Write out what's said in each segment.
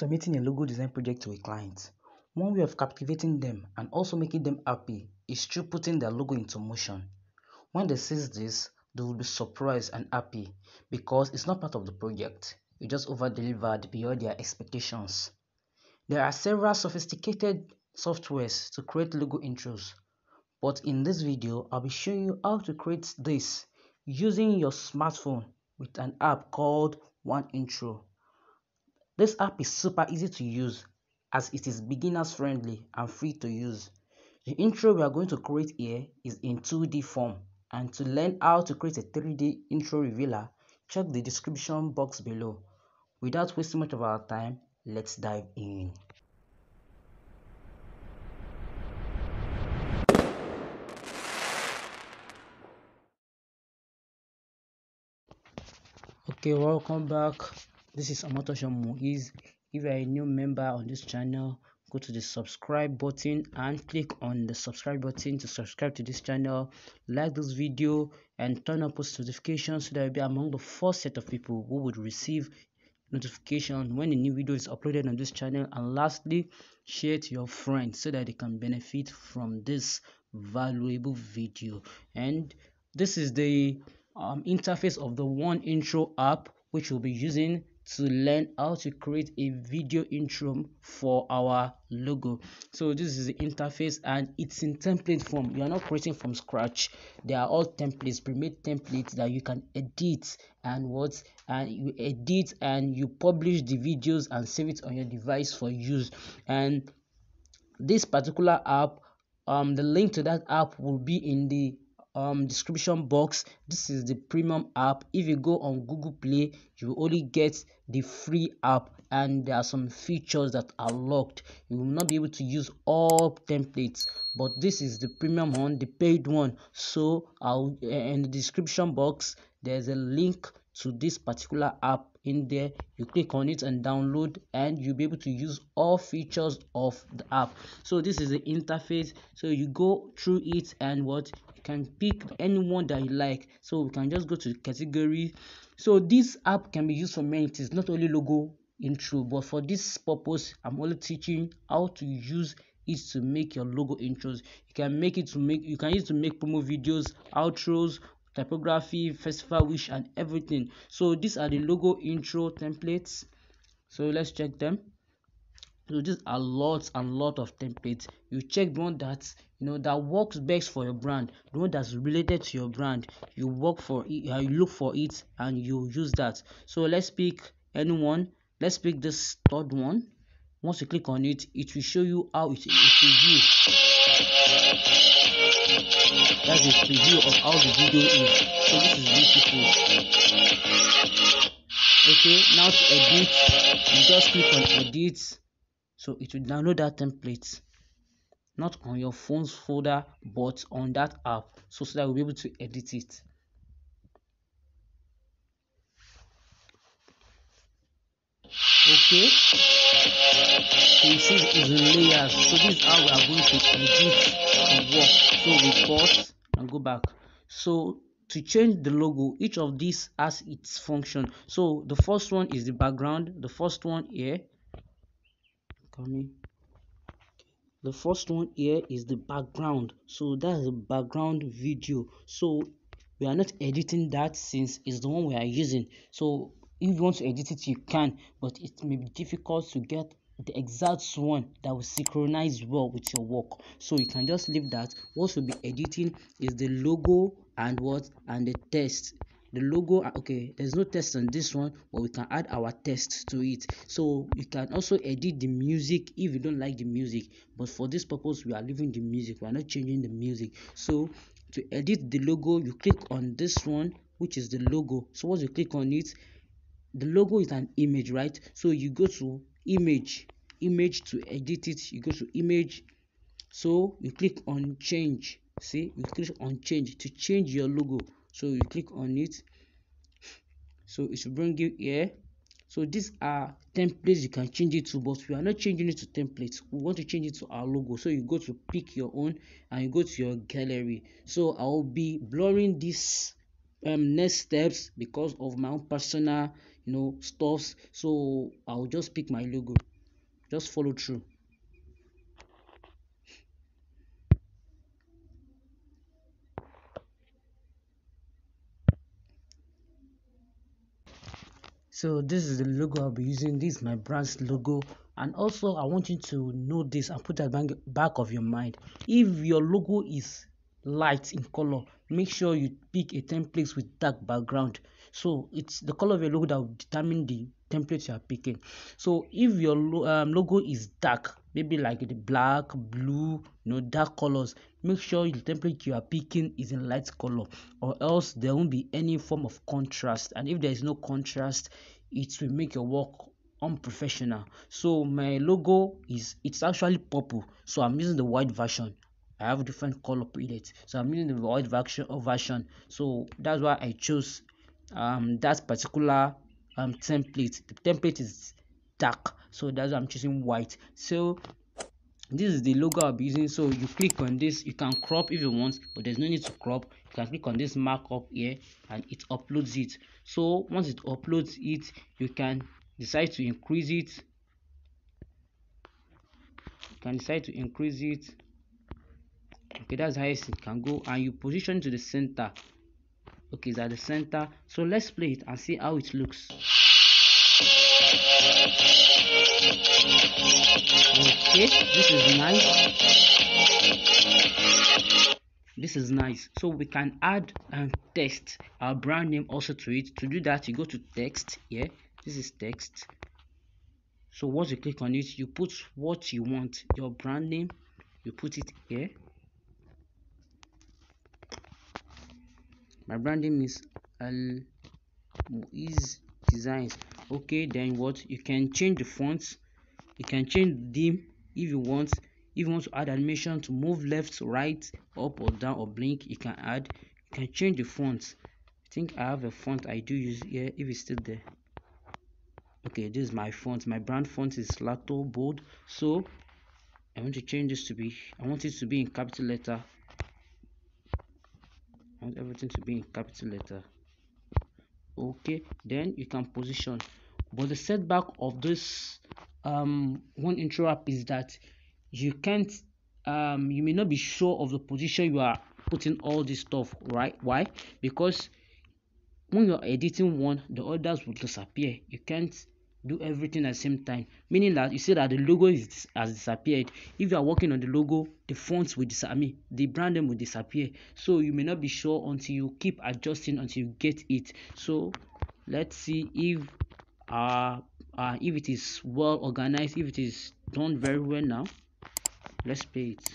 submitting a logo design project to a client, one way of captivating them and also making them happy is through putting their logo into motion. When they see this, they will be surprised and happy because it's not part of the project. You just over-delivered beyond their expectations. There are several sophisticated softwares to create logo intros, but in this video, I'll be showing you how to create this using your smartphone with an app called 1intro. This app is super easy to use as it is beginners friendly and free to use. The intro we are going to create here is in 2D form, and to learn how to create a 3D intro revealer, check the description box below. Without wasting much of our time, let's dive in. Okay, welcome back. This is Omotosho Mueez. If you are a new member on this channel, go to the subscribe button and click on the subscribe button to subscribe to this channel. Like this video and turn on post notifications so that you'll be among the first set of people who would receive notification when a new video is uploaded on this channel. And lastly, share to your friends so that they can benefit from this valuable video. And this is the interface of the 1intro app, which we'll be using to learn how to create a video intro for our logo. So this is the interface and it's in template form. You are not creating from scratch. They are all templates, pre-made templates that you can edit and you edit and you publish the videos and save it on your device for use. And this particular app, the link to that app will be in the description box. This is the premium app. If you go on Google Play, you will only get the free app, and there are some features that are locked. You will not be able to use all templates, but this is the premium one, the paid one. So I'll in the description box there's a link to this particular app. In there, you click on it and download, and you'll be able to use all features of the app. So this is the interface. So you go through it and you can pick anyone that you like. So we can just go to the category. So this app can be used for many things, not only logo intro, but for this purpose I'm only teaching how to use it to make your logo intros. You can use it to make promo videos, outros, typography, festival wish, and everything. So these are the logo intro templates. So let's check them. So these are lots and lot of templates. You check the one that that works best for your brand, the one that's related to your brand. You work for it, you look for it, and you use that. So let's pick anyone. Let's pick this third one. Once you click on it, it will show you how it preview. That's a preview of how the video is. So this is beautiful. Okay, now to edit, you just click on edit. So it will download that template, not on your phone's folder, but on that app, so that we'll be able to edit it. Okay, so you see it's in layers. So this is how we are going to edit the work. So we pause and go back. So to change the logo, each of these has its function. So the first one is the background. The first one here, the first one here is the background. So that's the background video. So we are not editing that since it's the one we are using. So if you want to edit it, you can, but it may be difficult to get the exact one that will synchronize well with your work. So you can just leave that. What we'll be editing is the logo and the text. The logo, okay, there's no text on this one, but we can add our text to it. So you can also edit the music if you don't like the music, but for this purpose we are leaving the music, we are not changing the music. So to edit the logo, you click on this one, which is the logo. So once you click on it, the logo is an image, right? So you go to image to edit it. You go to image, so you click on change. See, you click on change to change your logo. So you click on it, so it will bring you here. So these are templates you can change it to, but we are not changing it to templates. We want to change it to our logo. So you go to pick your own and you go to your gallery. So I will be blurring this next steps because of my own personal stuffs. So I'll just pick my logo, just follow through. So this is the logo I'll be using. This is my brand's logo. And also I want you to know this and put that back of your mind. If your logo is light in color, make sure you pick a template with dark background. So it's the color of your logo that will determine the template you are picking. So if your logo is dark, maybe like the black, blue, dark colors, make sure the template you are picking is in light color, or else there won't be any form of contrast. And if there is no contrast, it will make your work unprofessional. So my logo it's actually purple, so I'm using the white version. I have a different color palette, so I'm using the white version. So that's why I chose that particular template. The template is dark, so that's why I'm choosing white. So this is the logo I'll be using. So you click on this, you can crop if you want, but there's no need to crop. You can click on this markup here and it uploads it. So once it uploads it, you can decide to increase it. Okay, that's the highest it can go, and you position it to the center. Okay, it's at the center. So let's play it and see how it looks. Okay, this is nice. So we can add and text our brand name also to it. To do that, you go to text here. This is text. So once you click on it, you put what you want, your brand name, you put it here. My brand name is Al-Mueez Designs. Okay, then what? You can change the fonts, you can change the theme if you want. If you want to add animation to move left, right, up or down or blink, you can add. You can change the font. I think I have a font I do use here, if it's still there. Okay, this is my font. My brand font is Lato Bold. So I want to change this to be, I want it to be in capital letter. I want everything to be in capital letter. Okay, then you can position. But the setback of this 1intro app is that you can't you may not be sure of the position you are putting all this stuff, right? Why? Because when you're editing one, the others will disappear. You can't do everything at the same time, meaning that you say that the logo has disappeared. If you are working on the logo, the fonts will disappear, the brand name will disappear. So you may not be sure until you keep adjusting until you get it. So let's see if it is well organized, if it is done very well. Now let's play it.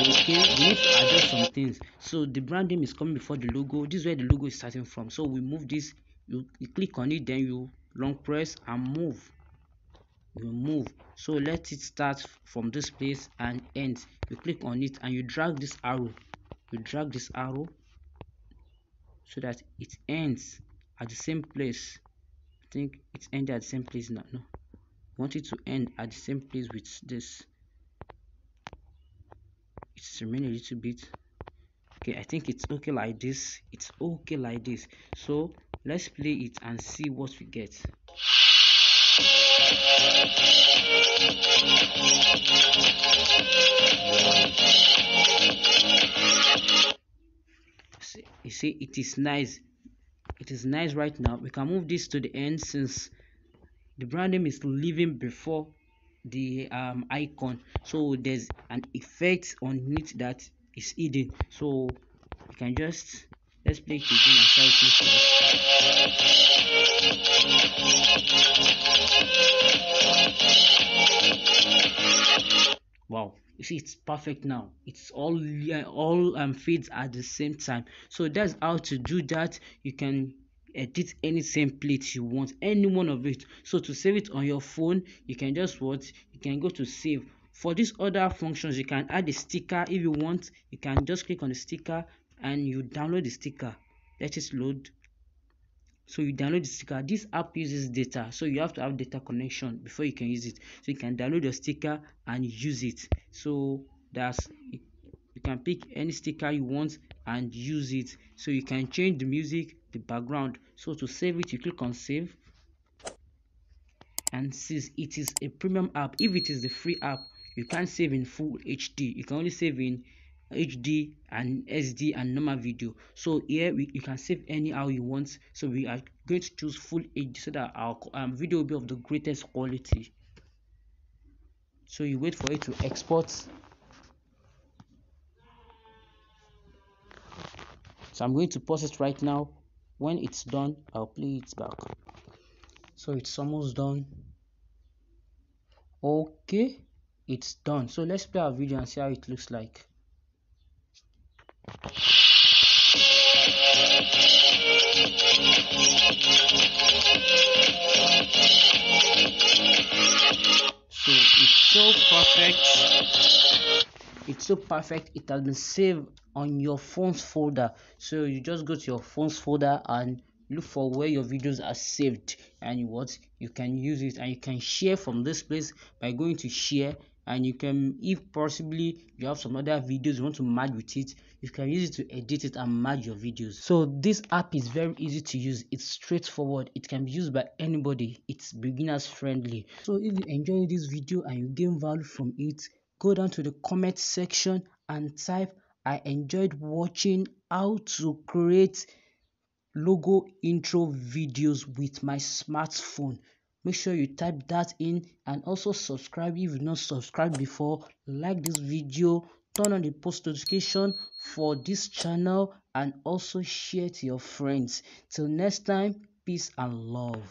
Okay, we need to adjust some things. So the brand name is coming before the logo. This is where the logo is starting from. So we move this, you click on it, then you long press and move. You move. So let it start from this place and end. You click on it and you drag this arrow. So that it ends at the same place. I think it's ended at the same place now. No, I want it to end at the same place with this. It's remaining a little bit. Okay, I think it's okay like this. So let's play it and see what we get. You see, it is nice. Right now. We can move this to the end since the brand name is living before the icon, so there's an effect on it that is hidden. So you can just, let's play it again and see how it looks like. Wow, you see, it's perfect now. It's all fades at the same time. So that's how to do that. You can edit any template you want, any one of it. So to save it on your phone, you can just you can go to save. For these other functions, you can add a sticker if you want. You can just click on the sticker and you download the sticker. Let it load. So you download the sticker. This app uses data, so you have to have data connection before you can use it. So you can download your sticker and use it. So that's, you can pick any sticker you want and use it. So you can change the music, the background. So to save it, you click on save, and since it is a premium app, if it is the free app, you can't save in full HD. You can only save in HD and SD and normal video. So here you can save anyhow you want. So we are going to choose full HD so that our video will be of the greatest quality. So you wait for it to export. So I'm going to pause it right now. When it's done, I'll play it back. So it's almost done. Okay, it's done. So let's play our video and see how it looks like. So it's so perfect. It has been saved on your phone's folder. So you just go to your phone's folder and look for where your videos are saved, and you can use it, and you can share from this place by going to share. And you can, if possibly you have some other videos you want to merge with it, you can use it to edit it and merge your videos. So this app is very easy to use. It's straightforward. It can be used by anybody. It's beginners friendly. So if you enjoy this video and you gain value from it, go down to the comment section and type "I enjoyed watching how to create logo intro videos with my smartphone." Make sure you type that in, and also subscribe if you've not subscribed before. Like this video, turn on the post notification for this channel, and also share to your friends. Till next time, peace and love.